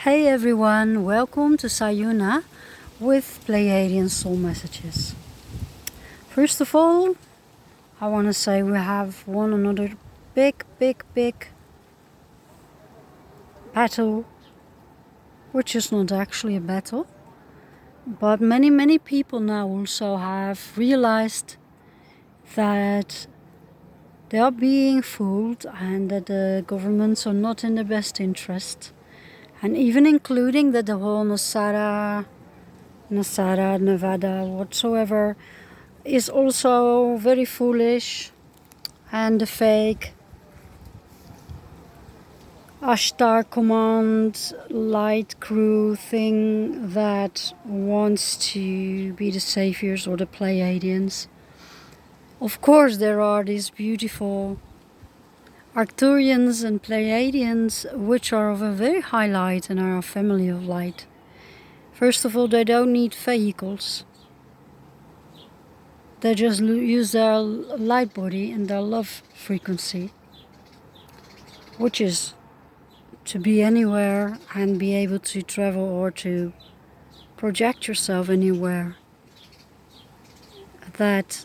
Hey everyone, welcome to Sayuna with Pleiadian Soul Messages. First of all, I want to say we have one another big battle, which is not actually a battle, but many people now also have realized that they are being fooled and that the governments are not in the best interest, and even including that the whole Nevada, whatsoever, is also very foolish, and the fake Ashtar command light crew thing that wants to be the saviors or the Pleiadians. Of course there are these beautiful Arcturians and Pleiadians which are of a very high light and are a family of light. First of all, they don't need vehicles. They just use their light body and their love frequency, which is to be anywhere and be able to travel or to project yourself anywhere that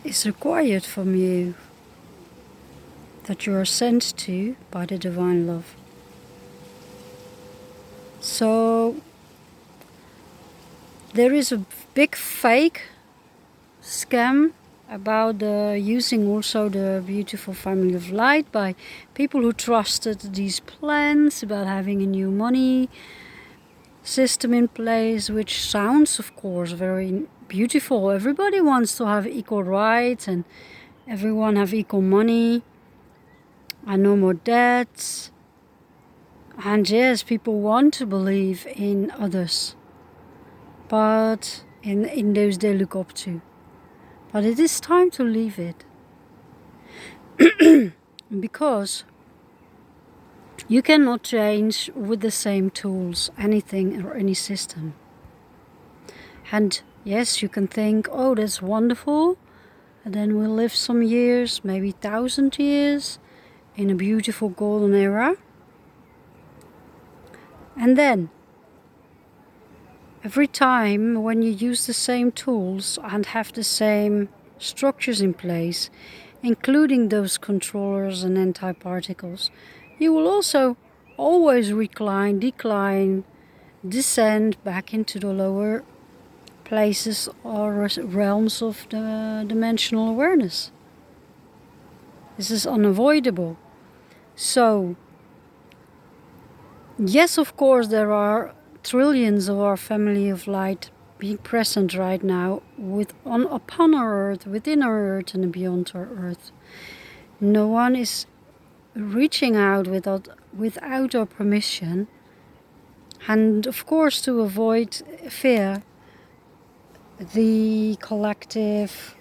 is required from you, that you are sent to by the divine love. So there is a big fake scam about using also the beautiful family of light by people who trusted these plans about having a new money system in place, which sounds of course very beautiful. Everybody wants to have equal rights and everyone have equal money and no more debts, and yes, people want to believe in others, but in those they look up to. But it is time to leave it. Because you cannot change with the same tools anything or any system. And yes, you can think, oh, that's wonderful, and then we'll live some years, maybe 1,000 years, in a beautiful golden era. And then every time when you use the same tools and have the same structures in place, including those controllers and anti-particles, you will also always decline, descend back into the lower places or realms of the dimensional awareness. This is unavoidable. So, yes, of course, there are trillions of our family of light being present right now upon our earth, within our earth and beyond our earth. No one is reaching out without our permission. And of course, to avoid fear, the collective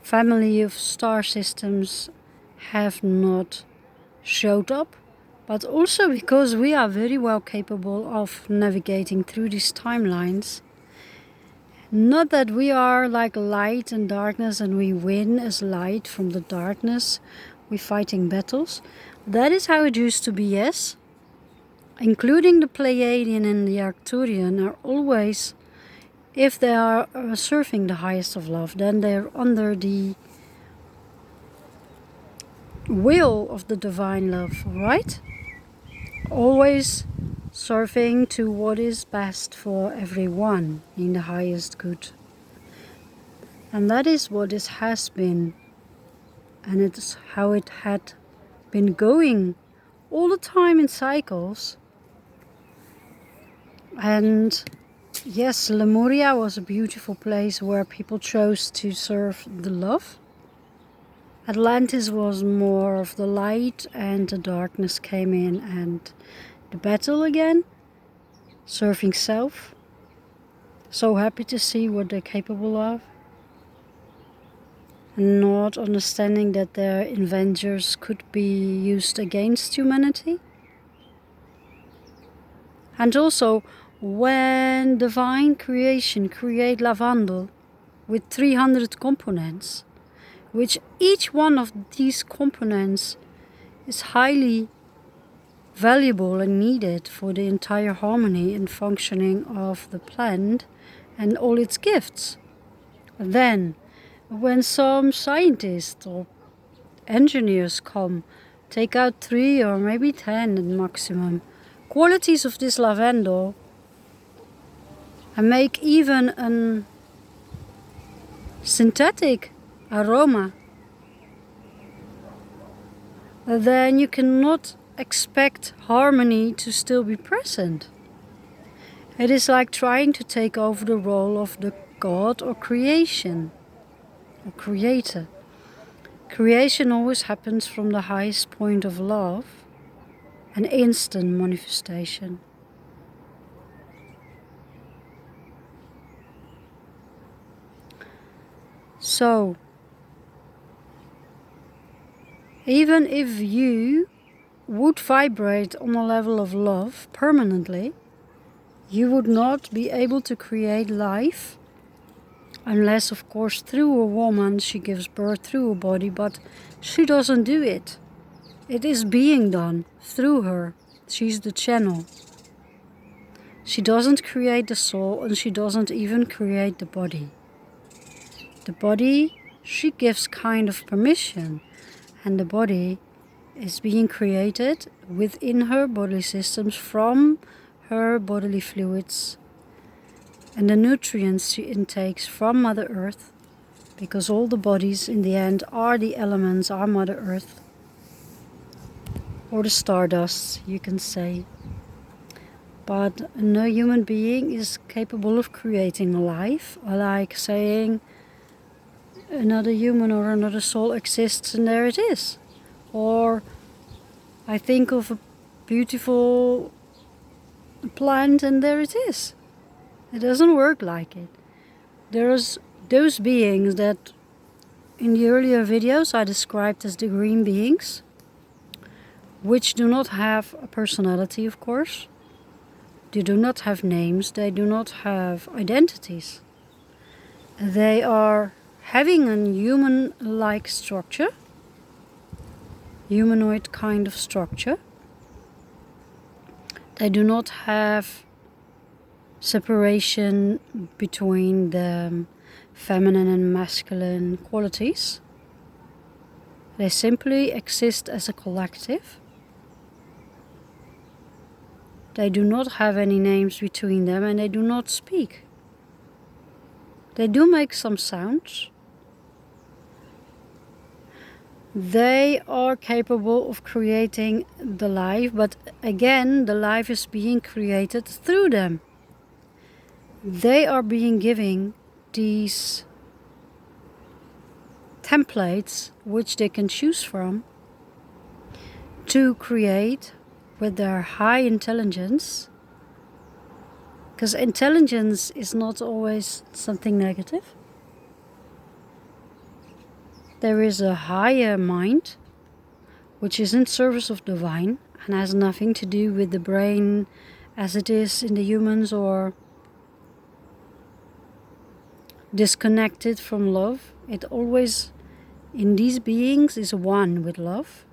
family of star systems have not showed up, but also because we are very well capable of navigating through these timelines. Not that we are like light and darkness and we win as light from the darkness, we're fighting battles. That is how it used to be, yes. Including the Pleiadian and the Arcturian are always, if they are serving the highest of love, then they're under the will of the divine love, right? Always serving to what is best for everyone in the highest good. And that is what it has been, and it's how it had been going all the time in cycles. And yes, Lemuria was a beautiful place where people chose to serve the love. Atlantis was more of the light, and the darkness came in and the battle again, serving self. So happy to see what they're capable of, and not understanding that their inventions could be used against humanity. And also, when divine creation create lavandel with 300 components, which each one of these components is highly valuable and needed for the entire harmony and functioning of the plant and all its gifts. Then, when some scientists or engineers come, take out 3 or maybe 10 at maximum qualities of this lavender and make even a synthetic aroma, then you cannot expect harmony to still be present. It is like trying to take over the role of the God or creation or creator. Creation always happens from the highest point of love, an instant manifestation. So, even if you would vibrate on a level of love permanently, you would not be able to create life unless, of course, through a woman she gives birth through a body, but she doesn't do it. It is being done through her. She's the channel. She doesn't create the soul, and she doesn't even create the body. The body, she gives kind of permission, and the body is being created within her bodily systems from her bodily fluids and the nutrients she intakes from Mother Earth, because all the bodies in the end are the elements, are Mother Earth, or the stardust, you can say. But no human being is capable of creating a life, like saying another human or another soul exists and there it is. Or I think of a beautiful plant and there it is. It doesn't work like it. There's those beings that in the earlier videos I described as the green beings, which do not have a personality, of course. They do not have names, they do not have identities. They are having a human-like structure, humanoid kind of structure. They do not have separation between the feminine and masculine qualities. They simply exist as a collective. They do not have any names between them and they do not speak. They do make some sounds. They are capable of creating the life, but again, the life is being created through them. They are being given these templates which they can choose from to create with their high intelligence, because intelligence is not always something negative. There is a higher mind which is in service of divine and has nothing to do with the brain as it is in the humans, or disconnected from love. It always, in these beings, is one with love.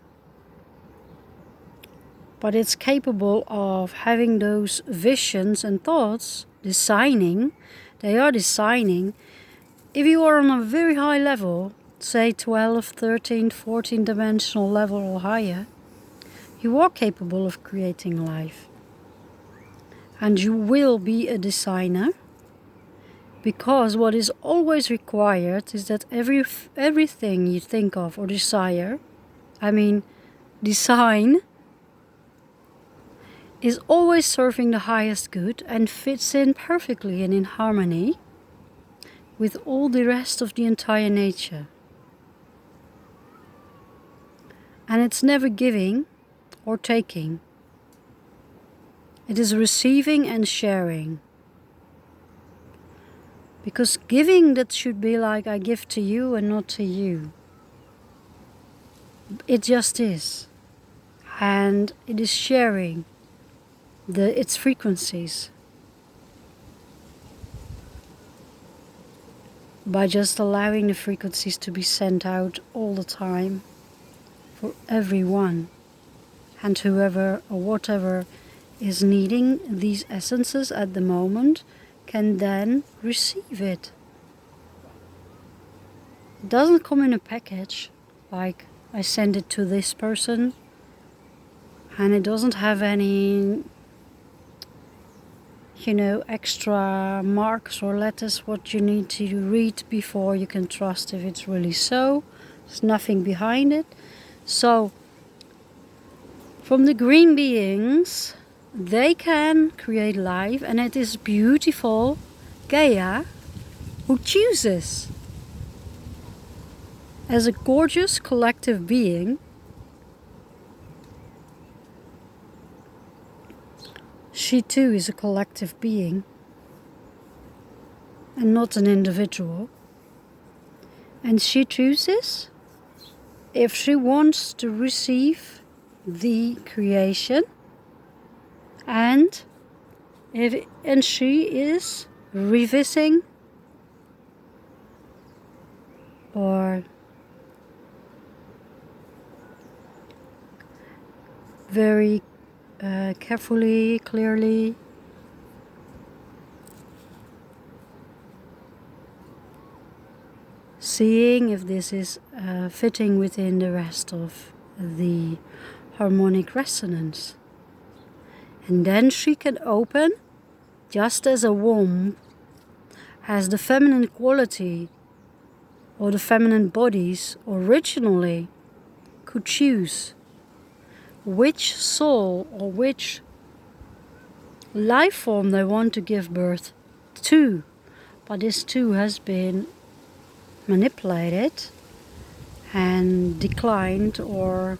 But it's capable of having those visions and thoughts, designing. They are designing. If you are on a very high level, say 12, 13, 14 dimensional level or higher, you are capable of creating life. And you will be a designer. Because what is always required is that everything you think of or desire, design, is always serving the highest good and fits in perfectly and in harmony with all the rest of the entire nature. And it's never giving or taking. It is receiving and sharing. Because giving, that should be like I give to you and not to you. It just is. And it is sharing its frequencies. By just allowing the frequencies to be sent out all the time for everyone. and whoever or whatever is needing these essences at the moment can then receive it. It doesn't come in a package, like I send it to this person, and it doesn't have any, extra marks or letters what you need to read before you can trust if it's really so. There's nothing behind it. So from the green beings, they can create life, and it is beautiful Gaia who chooses. As a gorgeous collective being, she too is a collective being and not an individual. And she chooses if she wants to receive the creation, and she is revisiting or very carefully, clearly seeing if this is fitting within the rest of the harmonic resonance. And then she can open, just as a womb has the feminine quality, or the feminine bodies originally could choose which soul or which life form they want to give birth to. But this too has been manipulated and declined, or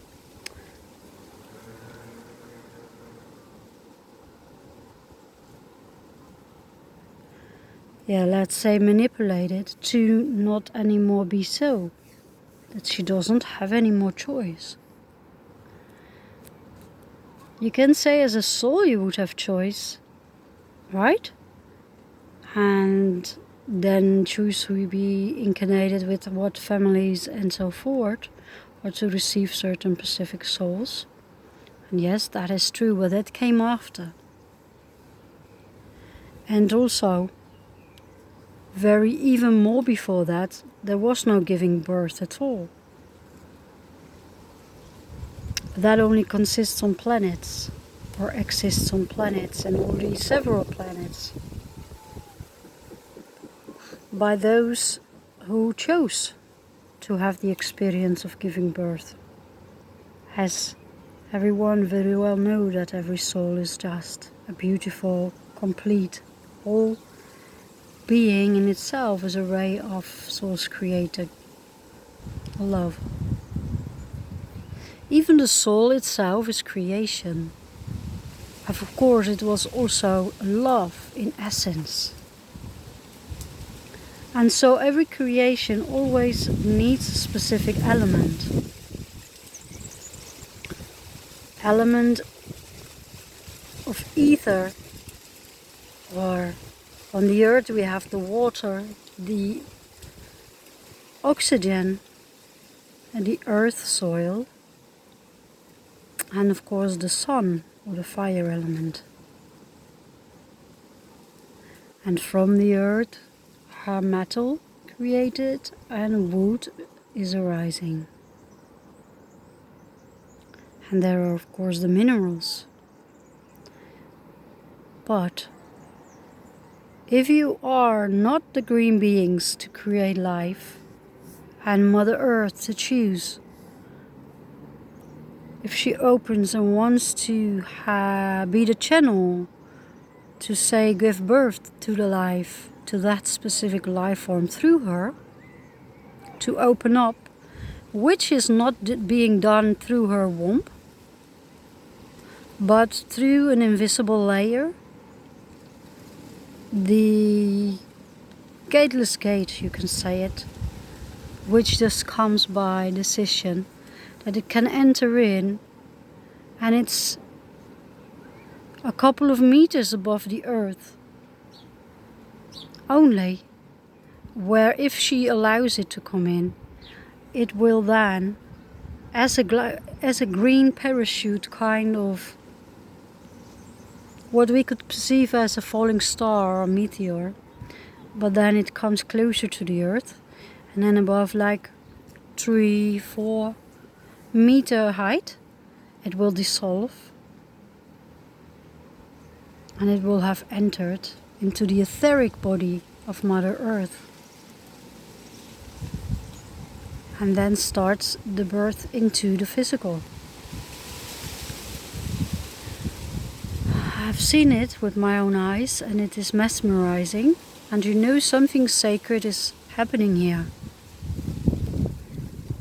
let's say manipulated to not anymore be so, that she doesn't have any more choice. You can say as a soul you would have choice, right? And then choose to be incarnated with what families and so forth, or to receive certain specific souls. And yes, that is true, but that came after. And also, even more before that, there was no giving birth at all. That only consists on planets, or exists on planets, and already several planets, by those who chose to have the experience of giving birth. As everyone very well knows, that every soul is just a beautiful, complete, whole being in itself, as a ray of source created love. Even the soul itself is creation. Of course, it was also love in essence. And so every creation always needs a specific element. Element of ether, or on the earth we have the water, the oxygen, and the earth soil, and of course the sun, or the fire element. And from the earth, her metal created, and wood is arising. And there are of course the minerals. But if you are not the green beings to create life, and Mother Earth to choose, if she opens and wants to be the channel to say give birth to the life, to that specific life form through her, to open up, which is not being done through her womb, but through an invisible layer, the gateless gate, you can say it, which just comes by decision, that it can enter in, and it's a couple of meters above the earth only, where if she allows it to come in, it will then, as as a green parachute, kind of what we could perceive as a falling star or a meteor, but then it comes closer to the earth, and then above like 3-4 meter height it will dissolve, and it will have entered into the etheric body of Mother Earth. And then starts the birth into the physical. I've seen it with my own eyes, and it is mesmerizing, and you know something sacred is happening here.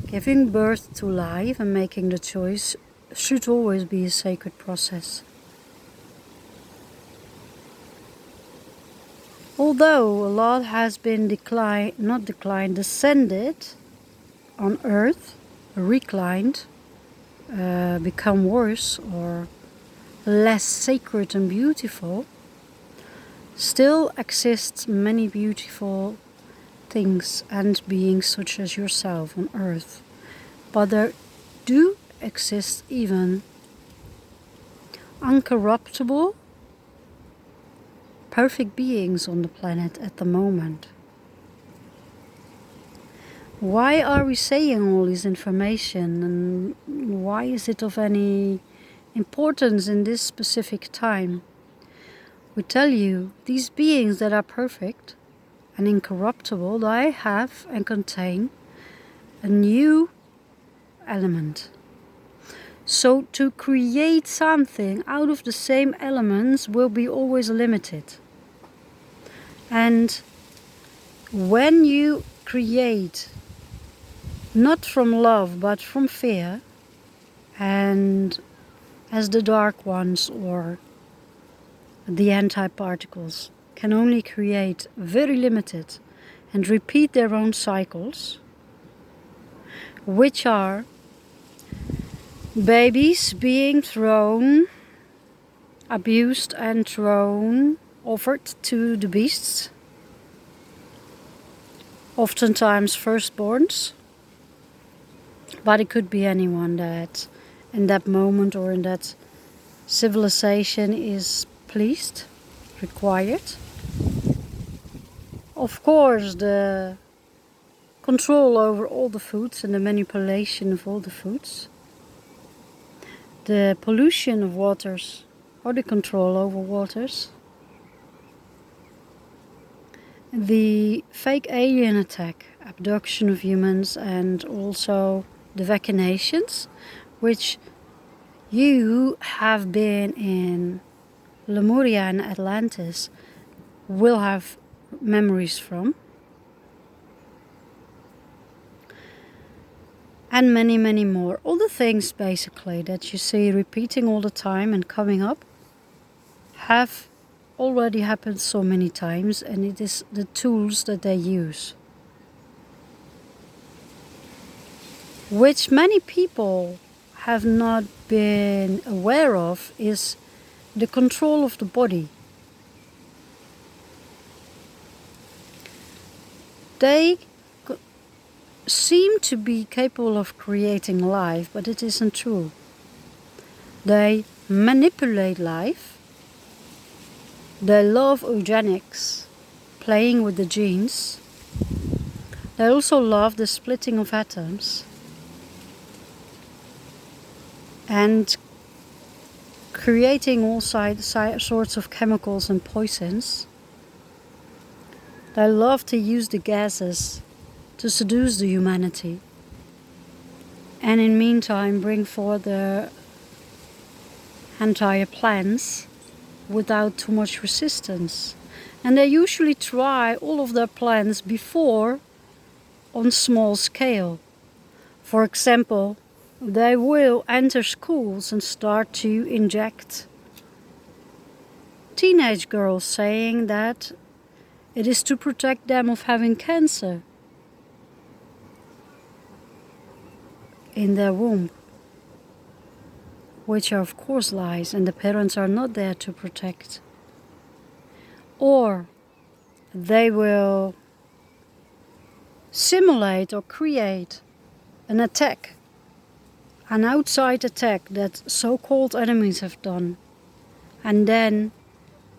Giving birth to life and making the choice should always be a sacred process. Although a lot has been descended on earth, reclined, become worse or less sacred and beautiful, still exists many beautiful things and beings such as yourself on earth. But there do exist even uncorruptible, perfect beings on the planet at the moment. Why are we saying all this information, and why is it of any importance in this specific time? We tell you, these beings that are perfect and incorruptible, they have and contain a new element. So to create something out of the same elements will be always limited. And when you create not from love but from fear, and as the dark ones or the anti-particles can only create very limited and repeat their own cycles, which are babies being thrown, abused and thrown, offered to the beasts, oftentimes firstborns, but it could be anyone that in that moment or in that civilization is pleased, required. Of course, the control over all the foods and the manipulation of all the foods, the pollution of waters or the control over waters, the fake alien attack, abduction of humans, and also the vaccinations, which you have been in Lemuria and Atlantis will have memories from. And many, many more. All the things basically that you see repeating all the time and coming up have already happened so many times, and it is the tools that they use, which many people have not been aware of, is the control of the body. They seem to be capable of creating life, but it isn't true. They manipulate life. They love eugenics, playing with the genes. They also love the splitting of atoms and creating all sorts of chemicals and poisons. They love to use the gases to seduce the humanity, and in meantime bring forth their entire plans without too much resistance. And they usually try all of their plans before on small scale. For example, they will enter schools and start to inject teenage girls, saying that it is to protect them of having cancer in their womb, which are of course lies, and the parents are not there to protect. Or they will simulate or create an attack an outside attack that so-called enemies have done, and then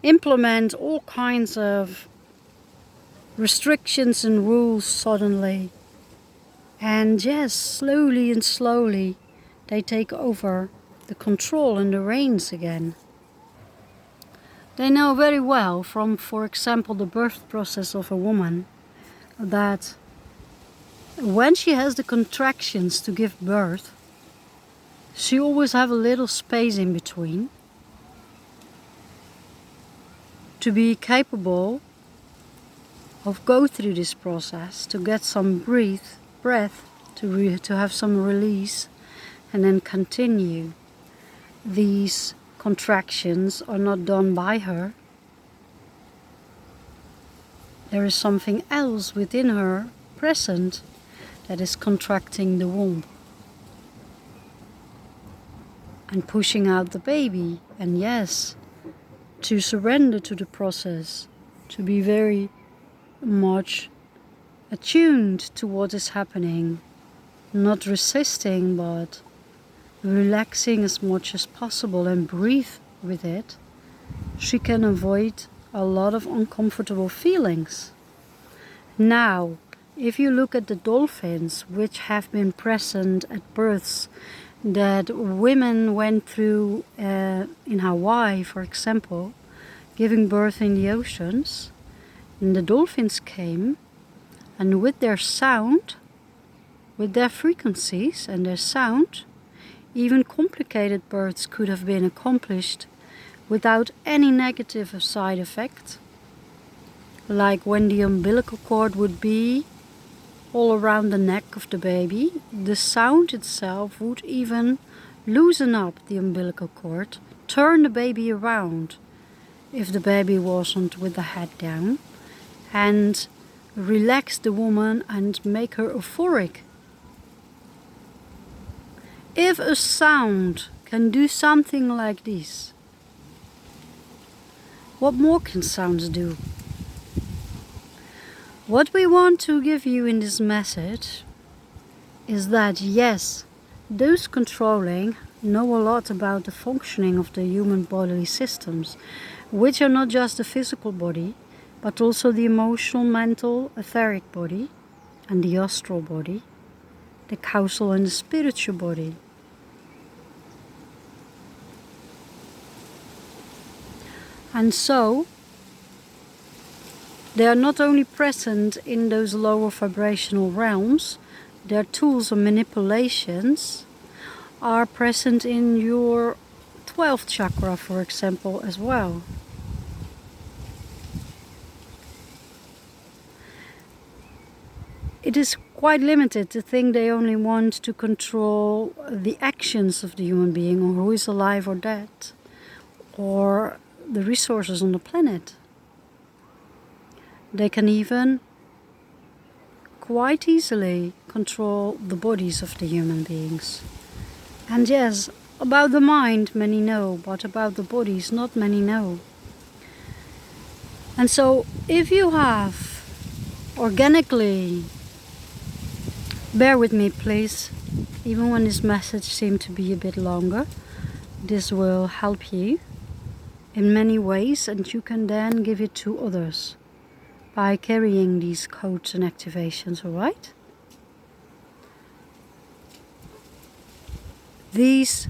implement all kinds of restrictions and rules suddenly. And yes, slowly and slowly they take over the control and the reins again. They know very well from, for example, the birth process of a woman, that when she has the contractions to give birth, she always have a little space in between to be capable of go through this process, to get some breath, to have some release, and then continue. These contractions are not done by her. There is something else within her present that is contracting the womb and pushing out the baby. And yes, to surrender to the process, to be very much attuned to what is happening, not resisting but relaxing as much as possible and breathe with it, she can avoid a lot of uncomfortable feelings. Now, if you look at the dolphins which have been present at births that women went through in Hawaii, for example, giving birth in the oceans, and the dolphins came, and with their sound, with their frequencies and their sound, even complicated births could have been accomplished without any negative side effect, like when the umbilical cord would be all around the neck of the baby. The sound itself would even loosen up the umbilical cord, turn the baby around if the baby wasn't with the head down, and relax the woman and make her euphoric. If a sound can do something like this, what more can sounds do? What we want to give you in this message is that yes, those controlling know a lot about the functioning of the human bodily systems, which are not just the physical body, but also the emotional, mental, etheric body, and the astral body, the causal and the spiritual body. And so, they are not only present in those lower vibrational realms, their tools and manipulations are present in your 12th chakra, for example, as well. It is quite limited to think they only want to control the actions of the human being, or who is alive or dead, or the resources on the planet. They can even quite easily control the bodies of the human beings. And yes, about the mind many know, but about the bodies not many know. And so if you have organically, bear with me please, even when this message seemed to be a bit longer, this will help you in many ways, and you can then give it to others by carrying these codes and activations, alright? These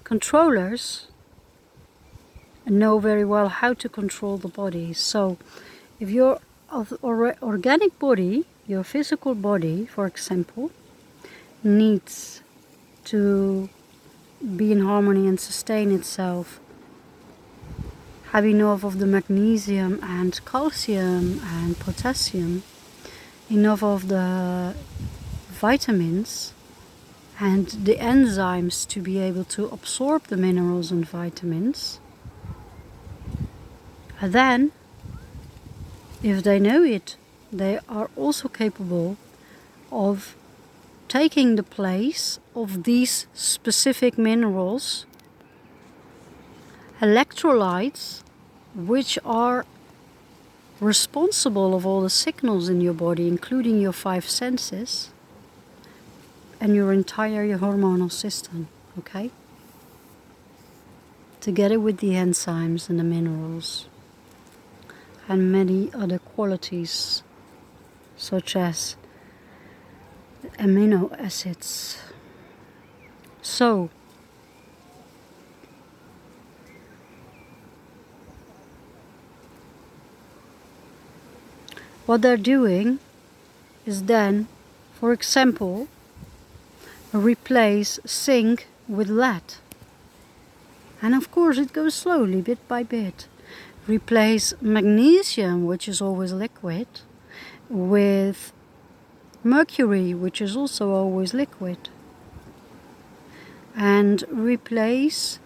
controllers know very well how to control the body. So if your organic body, your physical body, for example, needs to be in harmony and sustain itself, have enough of the magnesium and calcium and potassium, enough of the vitamins and the enzymes to be able to absorb the minerals and vitamins, and then, if they know it, they are also capable of taking the place of these specific minerals, electrolytes, which are responsible of all the signals in your body, including your 5 senses, and your entire hormonal system, okay? Together with the enzymes and the minerals and many other qualities such as amino acids. So, what they're doing is then, for example, replace zinc with lead. And of course it goes slowly, bit by bit. Replace magnesium, which is always liquid, with mercury, which is also always liquid. And replace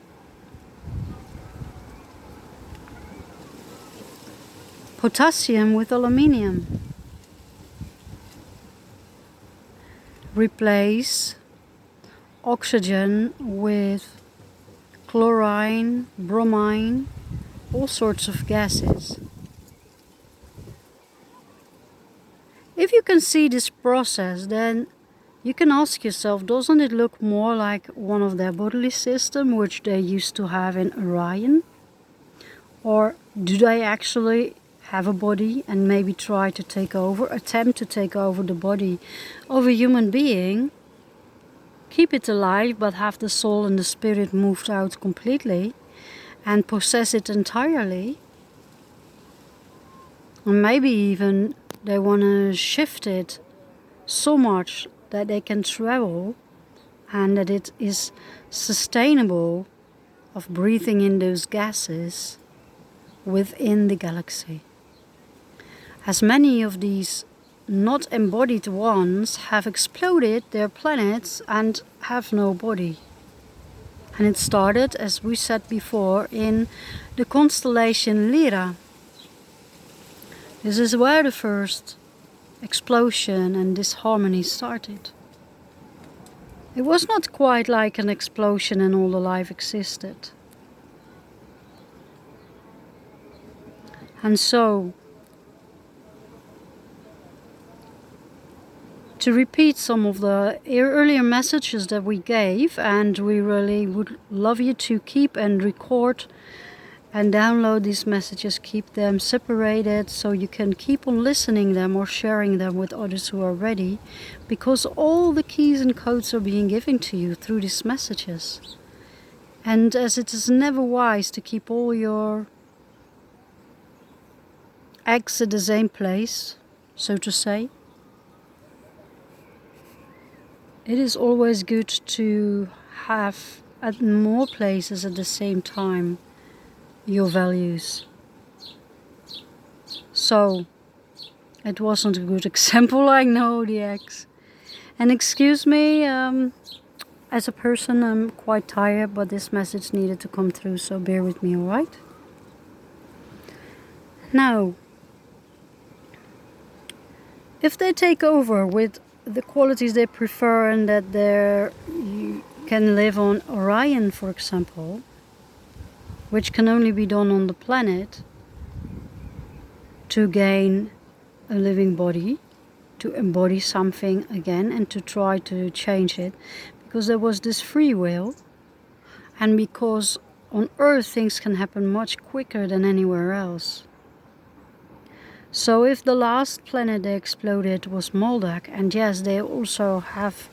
potassium with aluminium. Replace oxygen with chlorine, bromine, all sorts of gases. If you can see this process, then you can ask yourself, doesn't it look more like one of their bodily system which they used to have in Orion? Or do they actually have a body and maybe try to take over, attempt to take over the body of a human being, keep it alive but have the soul and the spirit moved out completely and possess it entirely? And maybe even they want to shift it so much that they can travel and that it is sustainable of breathing in those gases within the galaxy. As many of these not embodied ones have exploded their planets and have no body. And it started, as we said before, in the constellation Lyra. This is where the first explosion and disharmony started. It was not quite like an explosion and all the life existed. And so, to repeat some of the earlier messages that we gave, and we really would love you to keep and record and download these messages, keep them separated so you can keep on listening them or sharing them with others who are ready, because all the keys and codes are being given to you through these messages. And as it is never wise to keep all your eggs at the same place, so to say, it is always good to have at more places at the same time your values. So, it wasn't a good example, I know, the eggs. And excuse me, as a person I'm quite tired, but this message needed to come through, so bear with me, alright? Now, if they take over with the qualities they prefer and that you can live on Orion, for example, which can only be done on the planet to gain a living body, to embody something again and to try to change it, because there was this free will, and because on Earth things can happen much quicker than anywhere else. So if the last planet they exploded was Moldak, and yes, they also have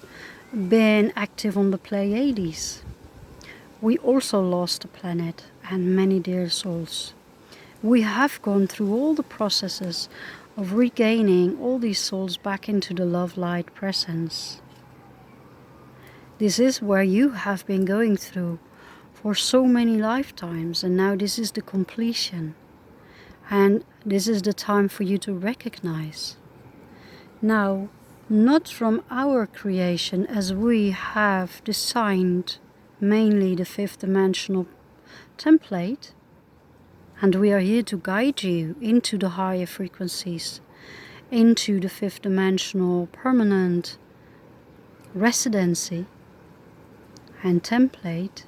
been active on the Pleiades, we also lost a planet and many dear souls. We have gone through all the processes of regaining all these souls back into the love light presence. This is where you have been going through for so many lifetimes, and now this is the completion. And this is the time for you to recognize. Now, not from our creation, as we have designed mainly the fifth dimensional template, and we are here to guide you into the higher frequencies, into the fifth dimensional permanent residency and template.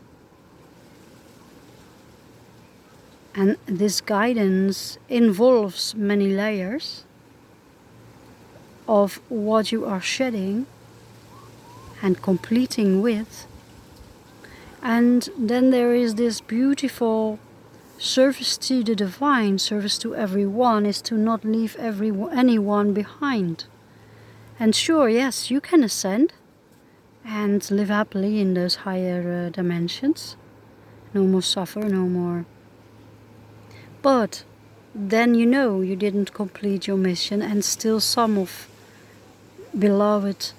And this guidance involves many layers of what you are shedding and completing with. And then there is this beautiful service to the divine, service to everyone, is to not leave anyone behind. And sure, yes, you can ascend and live happily in those higher dimensions. No more suffer, no more. But then you know you didn't complete your mission, and still some of beloved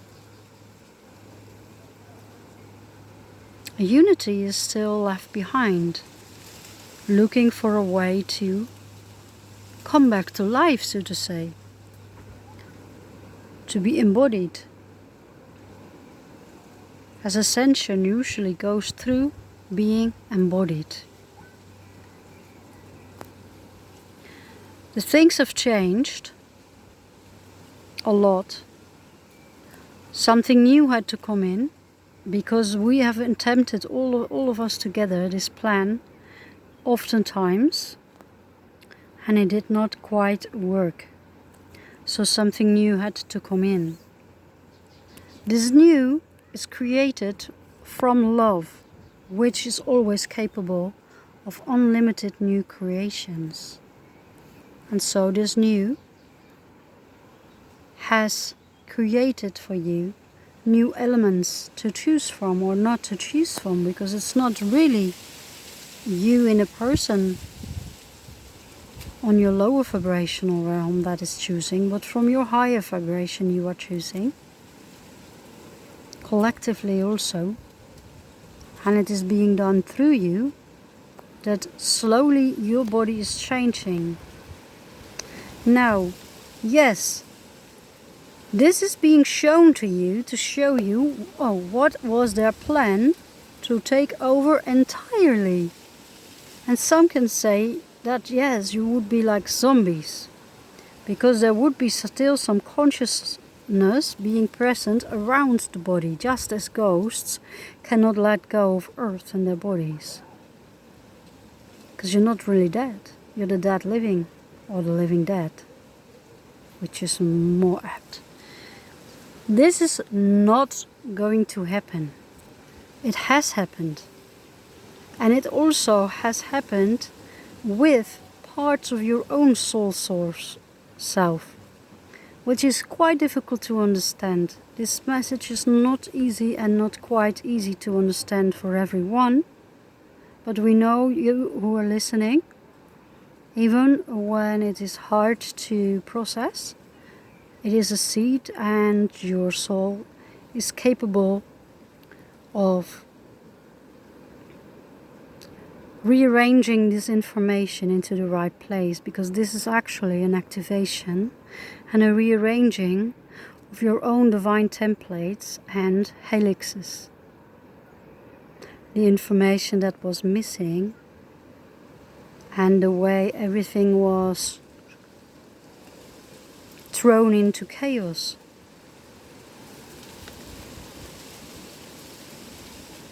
unity is still left behind, looking for a way to come back to life, so to say, to be embodied. As ascension usually goes through being embodied. The things have changed a lot. Something new had to come in, because we have attempted, all of us together, this plan oftentimes, and it did not quite work. So something new had to come in. This new is created from love, which is always capable of unlimited new creations. And so this new has created for you new elements to choose from or not to choose from, because it's not really you in a person on your lower vibrational realm that is choosing, but from your higher vibration you are choosing. Collectively also. And it is being done through you, that slowly your body is changing. Now, yes, this is being shown to you to show you, what was their plan to take over entirely. And some can say that yes, you would be like zombies, because there would be still some consciousness being present around the body, just as ghosts cannot let go of earth and their bodies. Because you're not really dead, you're the dead living, or the living dead, which is more apt. This is not going to happen. It has happened. And it also has happened with parts of your own soul source self, which is quite difficult to understand. This message is not easy and not quite easy to understand for everyone, but we know you who are listening, even when it is hard to process, it is a seed, and your soul is capable of rearranging this information into the right place, because this is actually an activation and a rearranging of your own divine templates and helixes. The information that was missing and the way everything was thrown into chaos.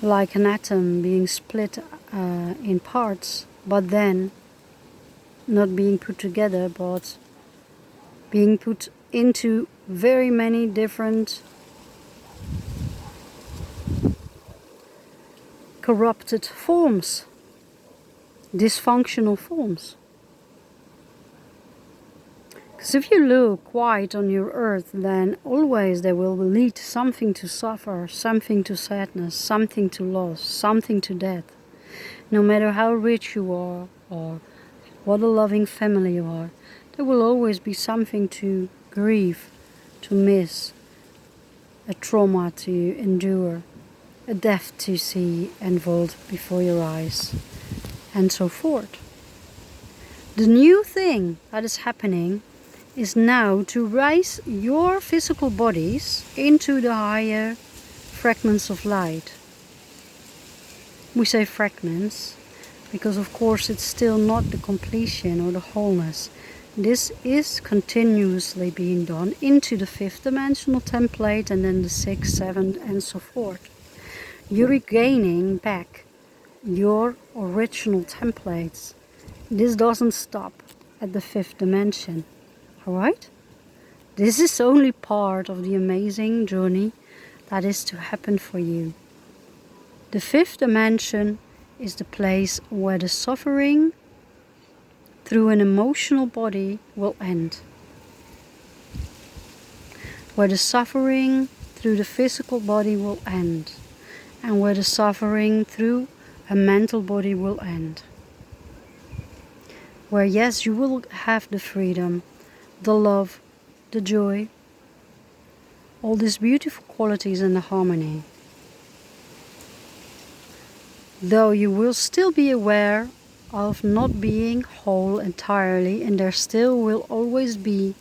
Like an atom being split in parts, but then not being put together, but being put into very many different corrupted forms, dysfunctional forms. Because if you look quite on your earth, then always there will lead something to suffer, something to sadness, something to loss, something to death. No matter how rich you are or what a loving family you are, there will always be something to grieve, to miss, a trauma to endure, a death to see unfold before your eyes, and so forth. The new thing that is happening is now to raise your physical bodies into the higher fragments of light. We say fragments because of course it's still not the completion or the wholeness. This is continuously being done into the 5th dimensional template, and then the 6th, 7th, and so forth. You're regaining back your original templates. This doesn't stop at the 5th dimension. Alright? This is only part of the amazing journey that is to happen for you. The fifth dimension is the place where the suffering through an emotional body will end. Where the suffering through the physical body will end. And where the suffering through a mental body will end. Where yes, you will have the freedom, the love, the joy, all these beautiful qualities and the harmony. Though you will still be aware of not being whole entirely, and there still will always be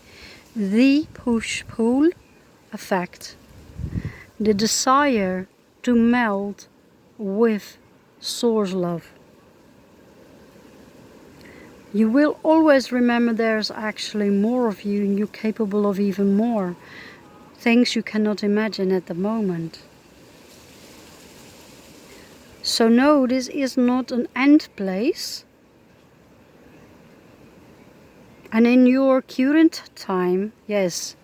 the push-pull effect, the desire to meld with source love. You will always remember there's actually more of you and you're capable of even more things you cannot imagine at the moment. So no, this is not an end place. And in your current time, yes,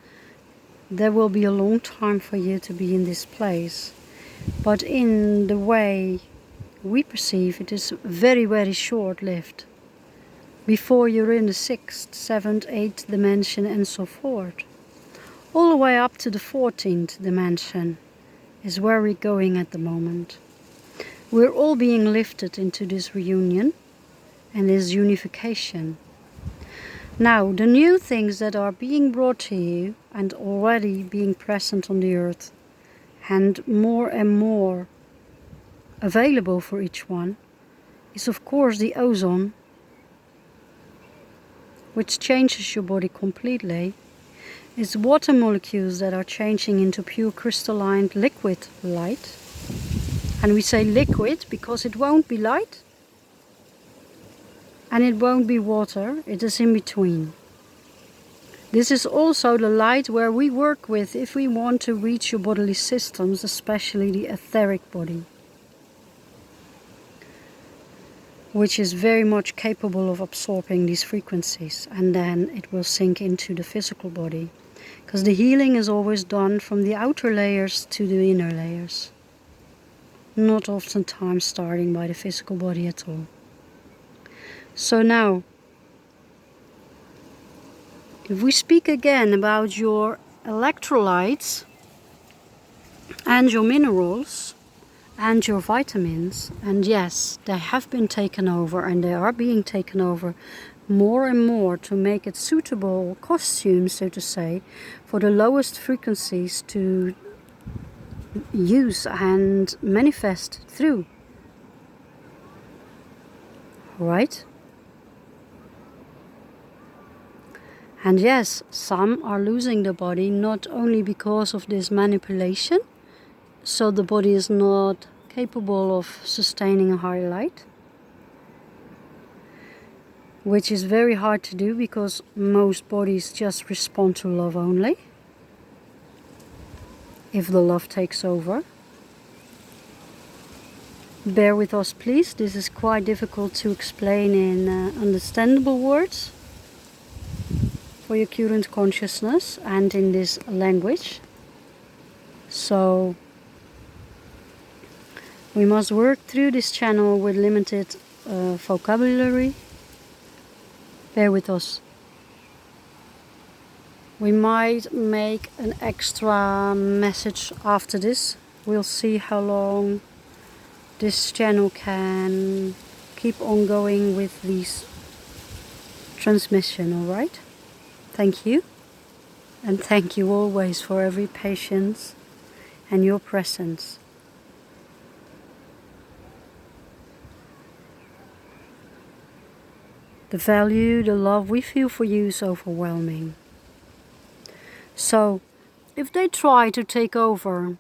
there will be a long time for you to be in this place. But in the way we perceive, it is very, very short-lived. Before you're in the 6th, 7th, 8th dimension and so forth. All the way up to the 14th dimension is where we're going at the moment. We're all being lifted into this reunion and this unification. Now, the new things that are being brought to you and already being present on the earth and more available for each one is of course the ozone, which changes your body completely. It's water molecules that are changing into pure crystalline liquid light. And we say liquid because it won't be light and it won't be water, it is in between. This is also the light where we work with if we want to reach your bodily systems, especially the etheric body, which is very much capable of absorbing these frequencies, and then it will sink into the physical body. Because the healing is always done from the outer layers to the inner layers. Not oftentimes starting by the physical body at all. So now, if we speak again about your electrolytes and your minerals and your vitamins, and yes, they have been taken over and they are being taken over more and more to make it suitable costume, so to say, for the lowest frequencies to use and manifest through. Right? And yes, some are losing the body not only because of this manipulation, so the body is not capable of sustaining a high light, which is very hard to do because most bodies just respond to love only, if the love takes over. Bear with us please, this is quite difficult to explain in understandable words for your current consciousness and in this language. So we must work through this channel with limited vocabulary. Bear with us. We might make an extra message after this. We'll see how long this channel can keep on going with these transmission, alright? Thank you. And thank you always for every patience and your presence. The value, the love we feel for you is overwhelming. So, if they try to take over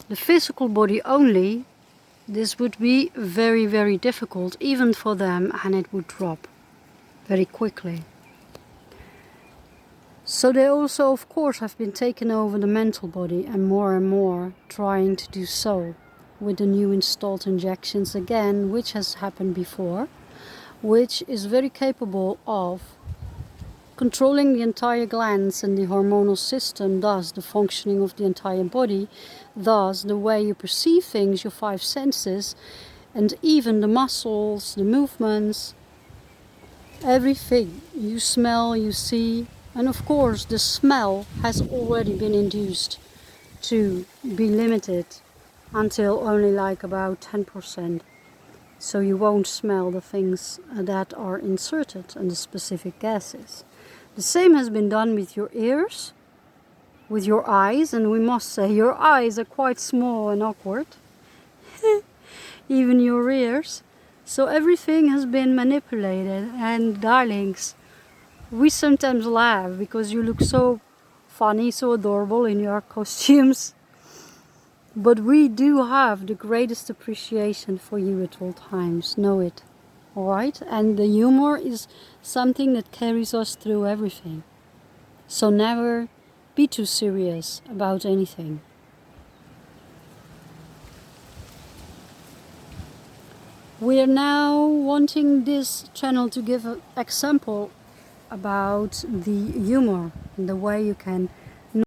the physical body only, this would be very, very difficult even for them, and it would drop very quickly. So they also, of course, have been taken over the mental body and more trying to do so with the new installed injections again, which has happened before, which is very capable of controlling the entire glands and the hormonal system, thus the functioning of the entire body, thus the way you perceive things, your five senses, and even the muscles, the movements, everything you smell, you see, and of course the smell has already been induced to be limited until only like about 10%. So you won't smell the things that are inserted and the specific gases. The same has been done with your ears, with your eyes, and we must say your eyes are quite small and awkward. Even your ears. So everything has been manipulated, and darlings, we sometimes laugh because you look so funny, so adorable in your costumes. But we do have the greatest appreciation for you at all times, know it, alright? And the humor is something that carries us through everything. So never be too serious about anything. We are now wanting this channel to give an example about the humor and the way you can